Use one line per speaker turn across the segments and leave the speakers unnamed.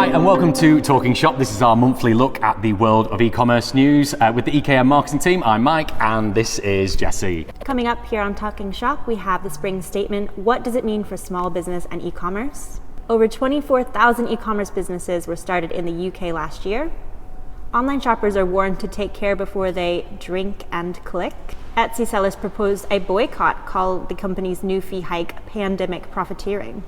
Hi and welcome to Talking Shop. This is our monthly look at the world of e-commerce news. With the EKM marketing team, I'm Mike and this is Jessie.
Coming up here on Talking Shop, we have the spring statement. What does it mean for small business and e-commerce? Over 24,000 e-commerce businesses were started in the UK last year. Online shoppers are warned to take care before they drink and click. Etsy sellers proposed a boycott, called the company's new fee hike pandemic profiteering.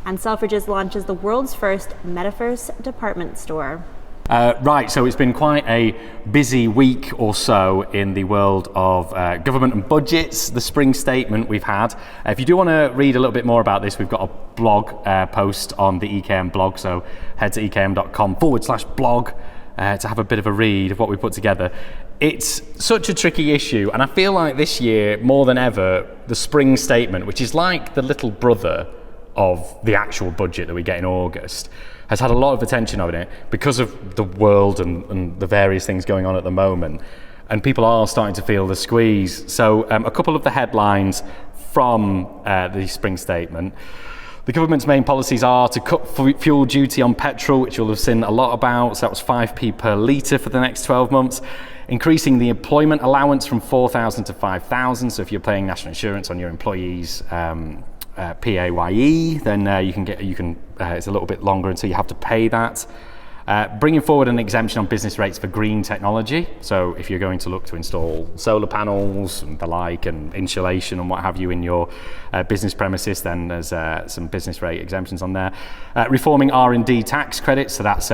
And Selfridges launches the world's first metaverse department store.
Right, so it's been quite a busy week or so in the world of government and budgets, the spring statement we've had. If you do want to read a little bit more about this, we've got a blog post on the EKM blog, so head to ekm.com/blog to have a bit of a read of what we put together. It's such a tricky issue, and I feel like this year, more than ever, the spring statement, which is like the little brother of the actual budget that we get in August, has had a lot of attention on it because of the world and the various things going on at the moment. And people are starting to feel the squeeze. So a couple of the headlines from the spring statement. The government's main policies are to cut fuel duty on petrol, which you'll have seen a lot about. So that was 5p per litre for the next 12 months. Increasing the employment allowance from 4,000 to 5,000. So if you're paying national insurance on your employees' PAYE, then you can it's a little bit longer until you have to pay that. Bringing forward an exemption on business rates for green technology. So if you're going to look to install solar panels and the like and insulation and what have you in your business premises, then there's some business rate exemptions on there. Reforming R&D tax credits, so that's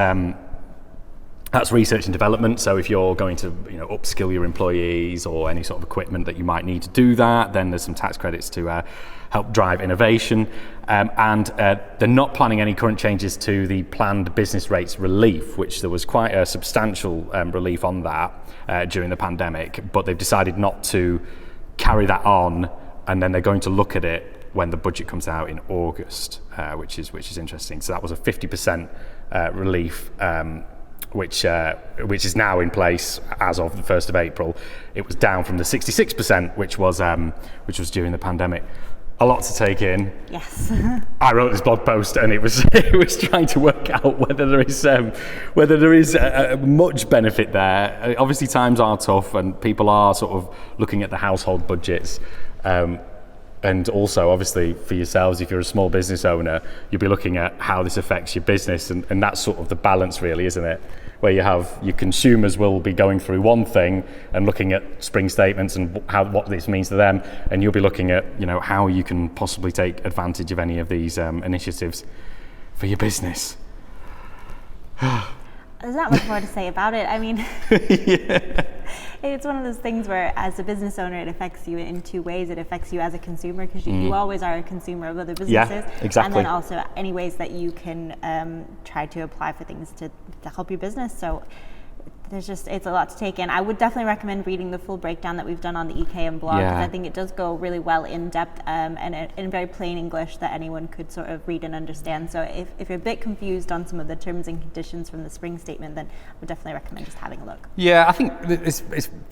research and development. So if you're going to upskill your employees or any sort of equipment that you might need to do that, then there's some tax credits to help drive innovation. And they're not planning any current changes to the planned business rates relief, which there was quite a substantial relief on that during the pandemic, but they've decided not to carry that on, and then they're going to look at it when the budget comes out in August, which is interesting. So that was a 50% relief, which is now in place as of the 1st of April. It was down from the 66%, which was during the pandemic. A lot to take in.
Yes.
I wrote this blog post, and it was trying to work out whether there is much benefit there. Obviously, times are tough, and people are sort of looking at the household budgets. And also, obviously, for yourselves, if you're a small business owner, you'll be looking at how this affects your business, and that's sort of the balance, really, isn't it? Where you have your consumers will be going through one thing and looking at spring statements and what this means to them, and you'll be looking at how you can possibly take advantage of any of these initiatives for your business.
There's not much more to say about it. I mean,
Yeah.
It's one of those things where, as a business owner, it affects you in two ways. It affects you as a consumer, because you always are a consumer of other businesses.
Yeah, exactly.
And then also any ways that you can try to apply for things to help your business. So it's a lot to take in. I would definitely recommend reading the full breakdown that we've done on the EKM blog, because I think it does go really well in depth and in very plain English that anyone could sort of read and understand. So if you're a bit confused on some of the terms and conditions from the spring statement, then I would definitely recommend just having a look.
Yeah, I think it's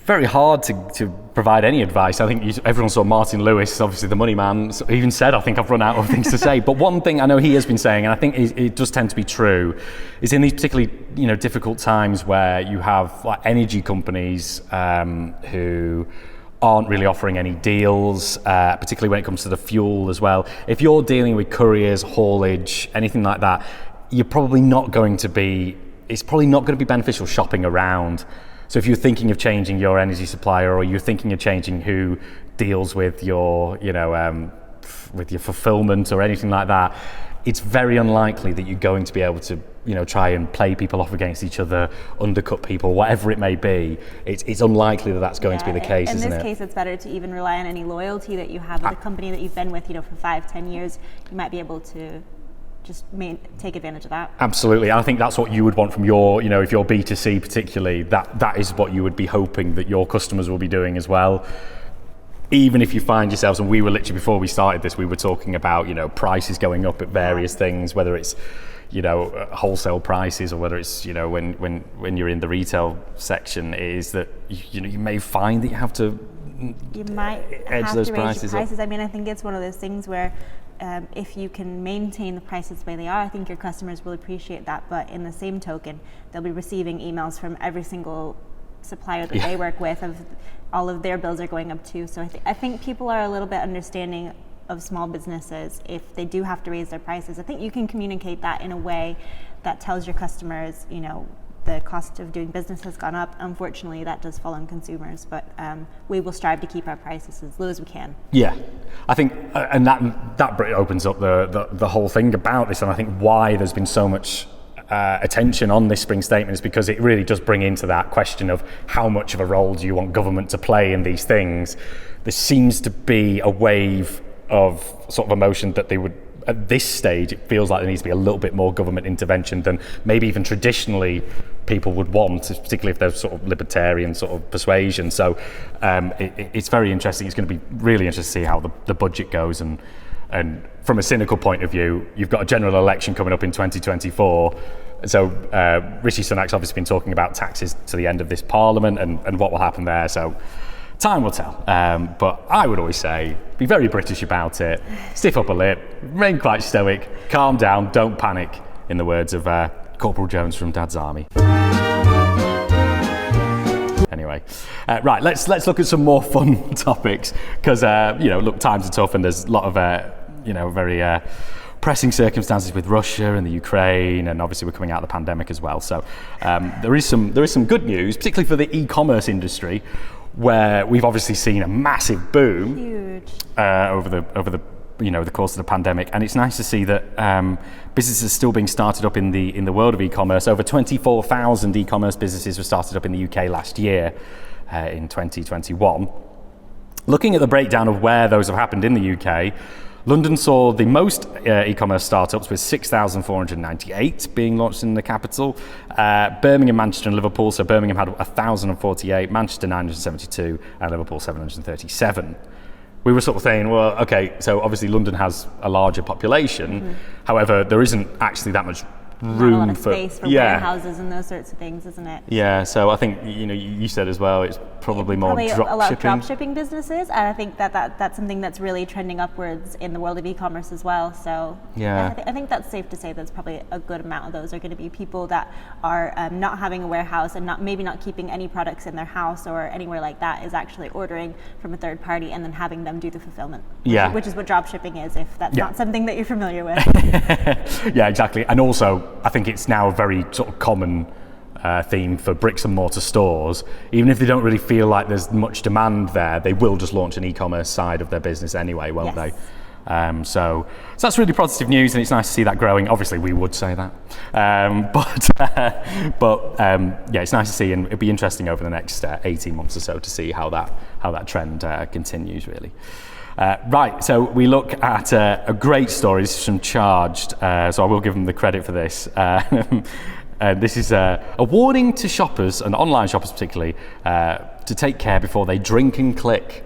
very hard to provide any advice. I think everyone saw Martin Lewis, obviously the money man, even said, I think I've run out of things to say. But one thing I know he has been saying, and I think it does tend to be true, is in these particularly difficult times where you have like energy companies who aren't really offering any deals, particularly when it comes to the fuel as well. If you're dealing with couriers, haulage, anything like that, it's probably not going to be beneficial shopping around. So if you're thinking of changing your energy supplier, or you're thinking of changing who deals with your fulfillment or anything like that, it's very unlikely that you're going to be able to try and play people off against each other, undercut people, whatever it may be. It's unlikely that that's going to be the case, isn't it?
In this case, it's better to even rely on any loyalty that you have with a company that you've been with, for 5-10 years. You might be able to just take advantage of that.
Absolutely. I think that's what you would want from your, if you're B2C particularly, that is what you would be hoping that your customers will be doing as well. Even if you find yourselves, and we were literally, before we started this, we were talking about, prices going up at various things, whether it's, wholesale prices, or whether it's, when you're in the retail section, is that, you may find that you have to
you might
edge
have
those
to raise
prices
your
up.
prices. I mean, I think it's one of those things where if you can maintain the prices the way they are, I think your customers will appreciate that. But in the same token, they'll be receiving emails from every single supplier that they work with of all of their bills are going up too. So I think people are a little bit understanding of small businesses if they do have to raise their prices. I think you can communicate that in a way that tells your customers, you know, the cost of doing business has gone up. Unfortunately, that does fall on consumers, but we will strive to keep our prices as low as we can.
Yeah, I think, and that opens up the whole thing about this, and I think why there's been so much attention on this spring statement is because it really does bring into that question of how much of a role do you want government to play in these things. There seems to be a wave of sort of emotion that they would, at this stage, it feels like there needs to be a little bit more government intervention than maybe even traditionally people would want, particularly if they're sort of libertarian sort of persuasion. So it's very interesting. It's going to be really interesting to see how the budget goes. And from a cynical point of view, you've got a general election coming up in 2024. So Rishi Sunak's obviously been talking about taxes to the end of this parliament and what will happen there. So time will tell. But I would always say, be very British about it, stiff upper lip, remain quite stoic, calm down, don't panic, in the words of Corporal Jones from Dad's Army. Anyway, right, let's look at some more fun topics, because, look, times are tough and there's a lot of, very pressing circumstances with Russia and the Ukraine, and obviously we're coming out of the pandemic as well. So there is some good news, particularly for the e-commerce industry, where we've obviously seen a massive boom over the course of the pandemic, and it's nice to see that businesses are still being started up in the world of e-commerce. Over 24,000 e-commerce businesses were started up in the UK last year, in 2021. Looking at the breakdown of where those have happened in the UK, London saw the most e-commerce startups, with 6,498 being launched in the capital. Birmingham, Manchester and Liverpool, so Birmingham had 1,048, Manchester 972 and Liverpool 737. We were sort of saying, well, okay, so obviously London has a larger population, however, there isn't actually that much room
a lot of space for warehouses and those sorts of things, isn't it?
Yeah, so I think you said as well, it's probably more drop
a lot
shipping.
of drop shipping businesses, and I think that's something that's really trending upwards in the world of e-commerce as well. So I think that's safe to say that's probably a good amount of those are going to be people that are not having a warehouse and maybe not keeping any products in their house or anywhere like that, is actually ordering from a third party and then having them do the fulfillment. Which is what drop shipping is, if that's not something that you're familiar with.
Yeah, exactly. And also, I think it's now a very sort of common theme for bricks and mortar stores. Even if they don't really feel like there's much demand there, they will just launch an e-commerce side of their business anyway, won't they? So that's really positive news, and it's nice to see that growing. Obviously, we would say that, but it's nice to see, and it'll be interesting over the next 18 months or so to see how that trend continues, really. Right, so we look at a great story. This is from Charged, so I will give them the credit for this. This is a warning to shoppers, and online shoppers particularly, to take care before they drink and click.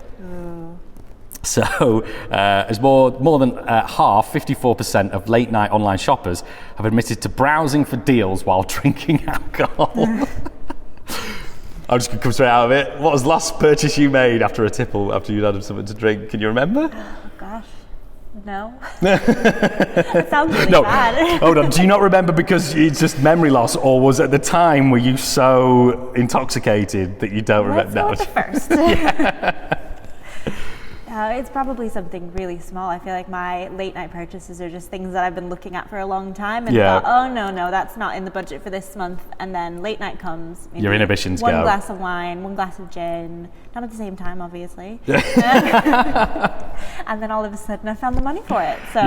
So, as more than half, 54% of late night online shoppers have admitted to browsing for deals while drinking alcohol. I'm just going to come straight out of it. What was the last purchase you made after a tipple, after you'd had something to drink? Can you remember?
Oh, gosh. No. It sounds really bad.
Hold on. Do you not remember because it's just memory loss, or was at the time were you so intoxicated that you don't remember?
Let's go with the first. It's probably something really small. I feel like my late night purchases are just things that I've been looking at for a long time and thought, oh no, that's not in the budget for this month. And then late night comes.
Your inhibitions
go.
One
glass of wine, one glass of gin, not at the same time, obviously. And then all of a sudden I found the money for it. So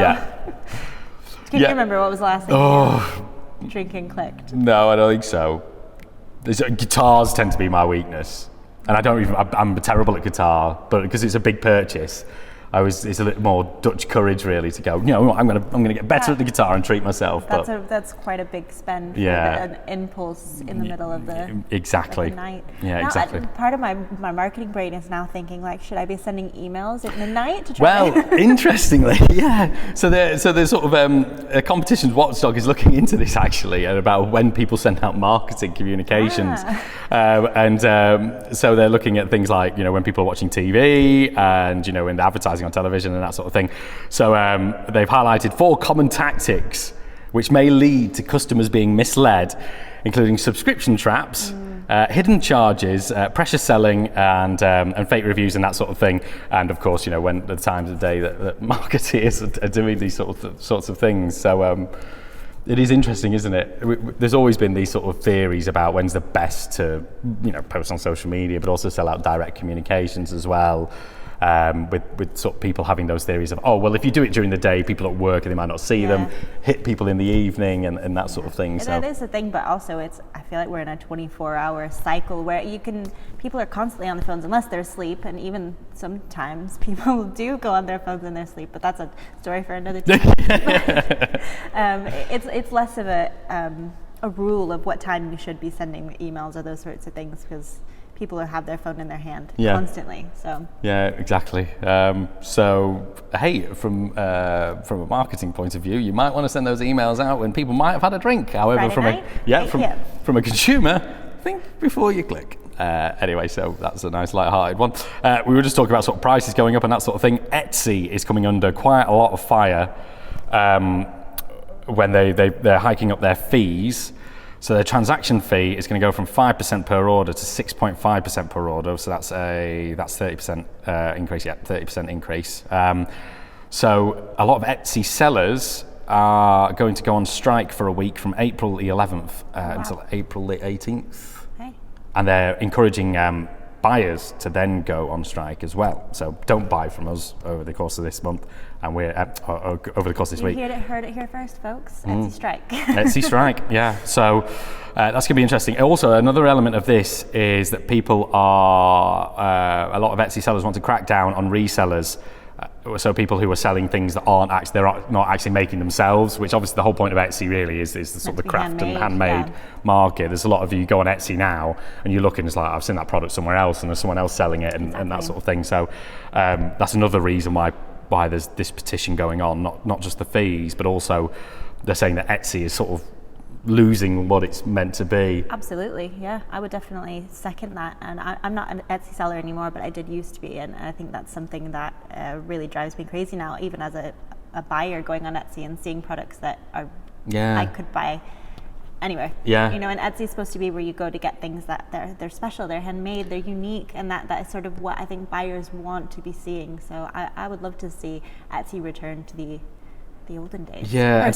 can you remember what was the last thing you drinking clicked?
No, I don't think so. Guitars tend to be my weakness. And I'm terrible at guitar, but because it's a big purchase, it's a little more Dutch courage really to go, you know, I'm gonna get better at the guitar and treat myself.
That's quite a big spend for an impulse in the middle of the
exactly
the night.
Yeah,
now,
exactly.
Part of my marketing brain is now thinking like, should I be sending emails at midnight to try?
Well, interestingly, yeah. So there's sort of a competitions watchdog is looking into this actually, and about when people send out marketing communications, so they're looking at things like, you know, when people are watching TV and, you know, in the advertising on television and that sort of thing. So they've highlighted 4 common tactics which may lead to customers being misled, including subscription traps, hidden charges, pressure selling, and fake reviews and that sort of thing. And of course, you know, when the times of day that marketeers are doing these sorts of things. So it is interesting, isn't it? There's always been these sort of theories about when's the best to, you know, post on social media, but also sell out direct communications as well. With sort of people having those theories of, oh, well, if you do it during the day, people at work and they might not see them, hit people in the evening and that sort of thing. So
that is the thing, but also I feel like we're in a 24-hour cycle where people are constantly on the phones unless they're asleep, and even sometimes people do go on their phones in their sleep, but that's a story for another time. It's less of a rule of what time you should be sending emails or those sorts of things, because people have their phone in their hand constantly. So
yeah, exactly. So hey, from a marketing point of view, you might want to send those emails out when people might have had a drink. However, from a consumer, think before you click. Anyway, so that's a nice light-hearted one. We were just talking about sort of prices going up and that sort of thing. Etsy is coming under quite a lot of fire when they're hiking up their fees. So their transaction fee is going to go from 5% per order to 6.5% per order. So that's 30% increase. Yeah, 30% increase. So a lot of Etsy sellers are going to go on strike for a week from April the 11th until April the 18th.
Hey.
And they're encouraging buyers to then go on strike as well. So don't buy from us over the course of this month, and we're over the course of this week.
You heard it here first, folks. Etsy strike.
Etsy strike, yeah. So that's going to be interesting. Also, another element of this is that people are a lot of Etsy sellers want to crack down on resellers. So people who are selling things that they're not actually making themselves, which obviously the whole point of Etsy really is the sort of the craft and handmade market. There's a lot of you go on Etsy now and you look and it's like, I've seen that product somewhere else and there's someone else selling it and that sort of thing. So that's another reason why there's this petition going on, not just the fees, but also they're saying that Etsy is sort of losing what it's meant to be.
Absolutely, yeah. I would definitely second that. And I'm not an Etsy seller anymore, but I did used to be. And I think that's something that really drives me crazy now, even as a buyer going on Etsy and seeing products that I could buy anywhere.
Yeah.
You know, and Etsy is supposed to be where you go to get things that they're special, they're handmade, they're unique, and that is sort of what I think buyers want to be seeing. So I would love to see Etsy return to the olden days.
Yeah, and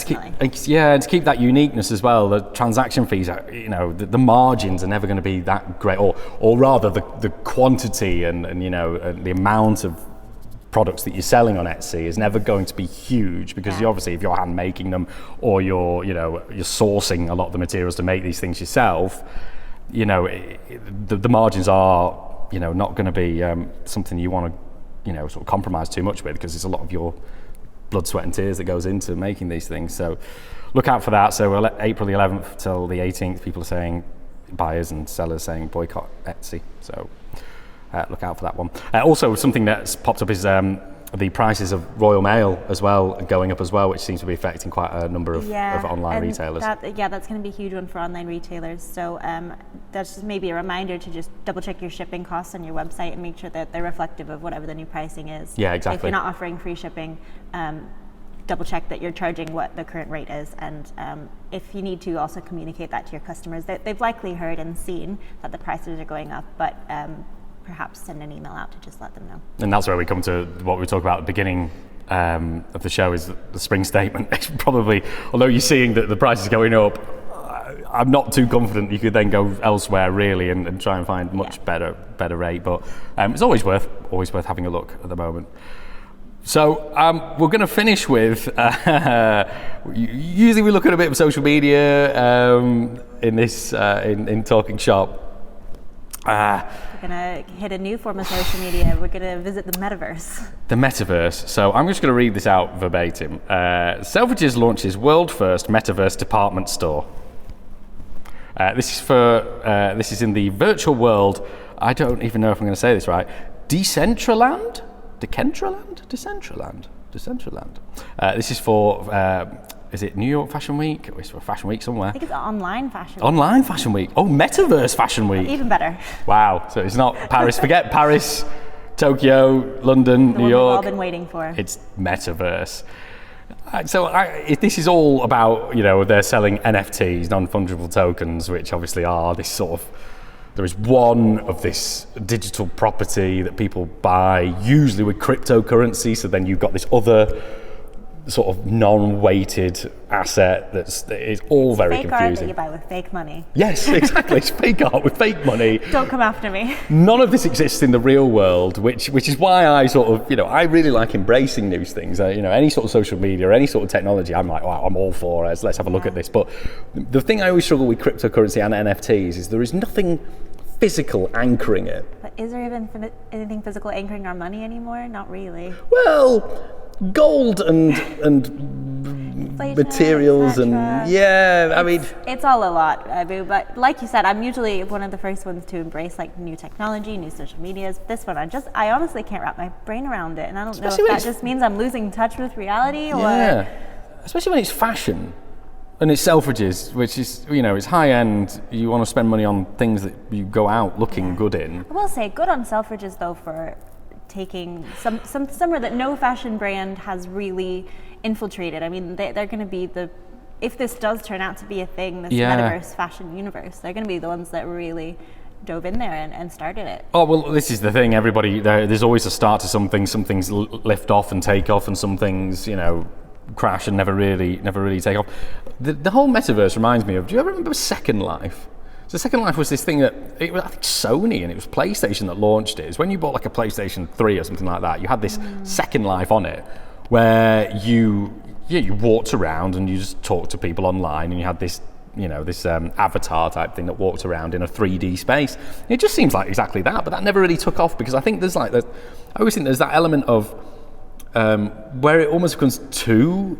to keep that uniqueness as well. The transaction fees are, you know, the margins are never going to be that great, or rather the quantity and you know the amount of products that you're selling on Etsy is never going to be huge, because obviously if you're hand making them or you're sourcing a lot of the materials to make these things yourself, you know, the margins are, you know, not going to be something you want to, you know, sort of compromise too much with, because it's a lot of your blood, sweat and tears that goes into making these things. So look out for that. So April the 11th till the 18th, people are saying, buyers and sellers saying boycott Etsy. So look out for that one. Also, something that's popped up is the prices of Royal Mail as well going up as well, which seems to be affecting quite a number of online retailers.
That's going to be a huge one for online retailers. So that's just maybe a reminder to just double check your shipping costs on your website and make sure that they're reflective of whatever the new pricing is.
Yeah, exactly.
If you're not offering free shipping, double check that you're charging what the current rate is. And if you need to, also communicate that to your customers. They've likely heard and seen that the prices are going up, but perhaps send an email out to just let them know. And
that's where we come to what we talked about at the beginning of the show, is the spring statement. It's probably, although you're seeing that the price is going up, I'm not too confident you could then go elsewhere really and try and find much better rate. But it's always worth having a look at the moment. So we're going to finish with, usually we look at a bit of social media in this in Talking Shop.
gonna hit a new form of social media. We're gonna visit the metaverse.
The metaverse. So I'm just going to read this out verbatim. Selfridges launches world first metaverse department store. This is in the virtual world. I don't even know if I'm going to say this right. Decentraland. This is for. Is it New York Fashion Week? It's for Fashion Week somewhere.
I think it's online fashion week.
Online Fashion Week. Oh, Metaverse Fashion Week.
Even better.
Wow. So it's not Paris. Forget Paris, Tokyo, London, New York.
We've all been waiting for.
It's Metaverse. So this is all about, they're selling NFTs, non-fungible tokens, which obviously are this sort of, there is one of this digital property that people buy, usually with cryptocurrency. So then you've got this other sort of non-weighted asset it's all very
fake
confusing.
Art that you buy with fake money.
Yes, exactly. It's fake art with fake money.
Don't come after me.
None of this exists in the real world, which is why I sort of, I really like embracing these things. Any sort of social media or any sort of technology, I'm like, wow, I'm all for it. Let's have a look at this. But the thing I always struggle with cryptocurrency and NFTs is there is nothing physical anchoring it.
But is there even anything physical anchoring our money anymore? Not really.
Well, gold and
Inflation,
materials and
it's all a lot, but like you said, I'm usually one of the first ones to embrace like new technology, new social medias. This one, I honestly can't wrap my brain around it, and I don't know if that just means I'm losing touch with reality or.
Especially when it's fashion and it's Selfridges, which is it's high end. You want to spend money on things that you go out looking good in.
I will say, good on Selfridges though for taking somewhere that no fashion brand has really infiltrated. I mean, they're going to be if this does turn out to be a thing, this metaverse fashion universe, they're going to be the ones that really dove in there and started it. Oh, well, this is the thing. Everybody, there's always a start to something. Some things lift off and take off, and some things, crash and never really take off. The whole metaverse reminds me of, do you ever remember Second Life? So Second Life was this thing that, I think Sony and it was PlayStation that launched it. It's when you bought like a PlayStation 3 or something like that, you had this Second Life on it where you walked around and you just talked to people online, and you had this avatar type thing that walked around in a 3D space. It just seems like exactly that, but that never really took off because I think I always think there's that element of where it almost becomes too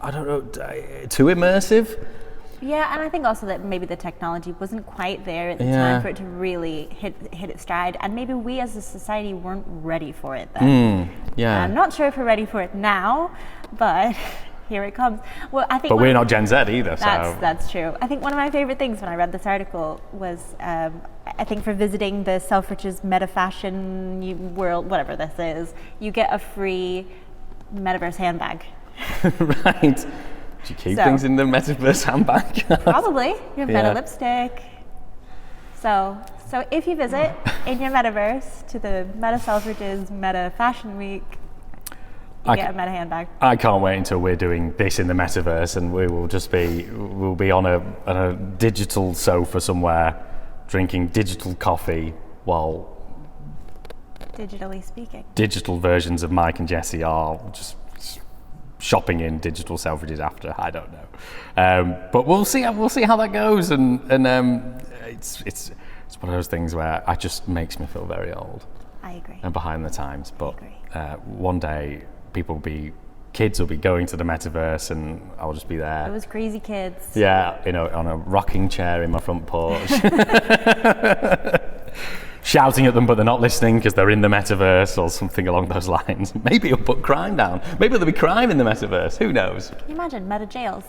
immersive. Yeah, and I think also that maybe the technology wasn't quite there at the time for it to really hit its stride, and maybe we as a society weren't ready for it then. I'm not sure if we're ready for it now, but here it comes. Well, I think. But
we're not Gen Z either, so.
That's true. I think one of my favorite things when I read this article was, I think for visiting the Selfridges Meta Fashion World, whatever this is, you get a free metaverse handbag.
Right. Do you keep things in the metaverse handbag?
Probably. You have meta lipstick. So if you visit in your metaverse to the Meta Selfridges Meta Fashion Week, you get a meta handbag.
I can't wait until we're doing this in the metaverse, and we'll be on a digital sofa somewhere, drinking digital coffee while
digitally speaking.
Digital versions of Mike and Jessie are just shopping in digital Selfridges after. I don't know, but we'll see how that goes, and it's one of those things where it just makes me feel very old.
I agree.
And behind the times, but one day kids will be going to the metaverse, and I'll just be there.
Those crazy kids.
Yeah, on a rocking chair in my front porch. Shouting at them, but they're not listening because they're in the metaverse or something along those lines. Maybe it'll put crime down. Maybe there'll be crime in the metaverse. Who knows?
Can you imagine meta jails?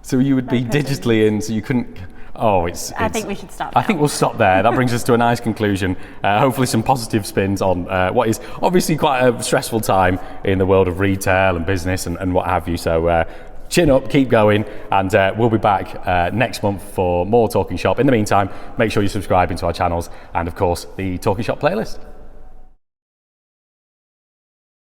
So you would be digitally in, so you couldn't. I
think we should stop.
I think we'll stop there. That brings us to a nice conclusion. Hopefully, some positive spins on what is obviously quite a stressful time in the world of retail and business and what have you. So. Chin up, keep going, and we'll be back next month for more Talking Shop. In the meantime, make sure you subscribe into our channels and, of course, the Talking Shop playlist.